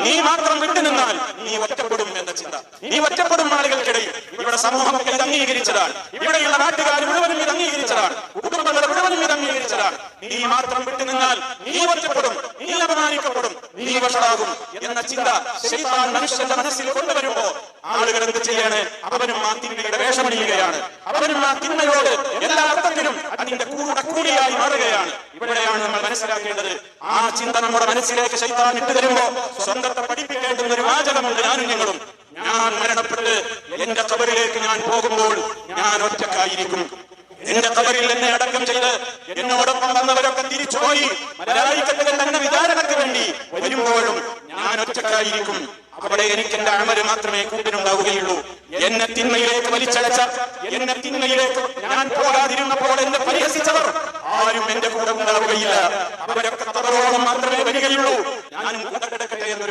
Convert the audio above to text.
നീ മാത്രം വിട്ടുനിന്നാൽ നീ ഒറ്റപ്പെടും എന്ന ചിന്ത. നീ ഒറ്റപ്പെടും ആളുകൾക്കിടയിൽ. ഇവിടെ സമൂഹമൊക്കെ ഇത് അംഗീകരിച്ചതാണ്. ഇവിടെയുള്ള നാട്ടുകാർ മുഴുവനും ഇത് അംഗീകരിച്ചതാണ്. കുടുംബങ്ങൾ മുഴുവനും ഇത് അംഗീകരിച്ചതാണ്. നീ മാത്രം വിട്ടുനിന്നാൽ നീ ഒറ്റപ്പെടും, നീ അപമാനിക്കപ്പെടും, നീ വഷളാകും എന്ന ചിന്ത ശൈത്താൻ മനുഷ്യന്റെ മനസ്സിൽ കൊണ്ടുവരുമ്പോ ആളുകൾ എന്ത് ചെയ്യാണ്? അവനും ആ തിന്മയുടെ വേഷമണിയുകയാണ്. അവനും ആ തിന്മയോട് എല്ലാ അർത്ഥത്തിലും അതിന്റെ കൂടിയായി മാറുകയാണ്. ഇവിടെയാണ് നമ്മൾ മനസ്സിലാക്കേണ്ടത്. ആ ചിന്ത നമ്മുടെ മനസ്സിലേക്ക് ശൈത്താൻ ഇട്ട് തരുമ്പോ സ്വന്തത്തെ പഠിപ്പിക്കേണ്ടുന്ന ഒരു വാചകമുണ്ട്. ഞാനും നിങ്ങളും, ഞാൻ മരണപ്പെട്ട് എന്റെ ഖബറിലേക്ക് ഞാൻ പോകുമ്പോൾ ഞാൻ ഒറ്റക്കായിരിക്കും. എന്റെ ഖബറിൽ എന്നെ അടക്കം ചെയ്ത് എന്നോടൊപ്പം വന്നവരൊക്കെ തിരിച്ചുപോയി മലായികത്തുകൾ തന്നെ വിചാരണയ്ക്ക് വേണ്ടി വരുമ്പോഴും ഞാൻ ഒറ്റക്കായിരിക്കും. അവിടെ എനിക്ക് എന്റെ അമല് മാത്രമേ കൂട്ടിനുണ്ടാവുകയുള്ളൂ. എന്നെ തിന്മയിലേക്ക് വലിച്ചടച്ച, എന്നെ തിന്മയിലേക്ക് ഞാൻ പോകാതിരുന്നപ്പോൾ എന്നെ പരിഹസിച്ചവർ ആരും എന്റെ കൂടെ ഉണ്ടാവുകയില്ല. അവരൊക്കെ ഖബറോളം മാത്രമേ വരികയുള്ളൂ. ഞാനും കൂടെ കിടക്കട്ടെ എന്നൊരു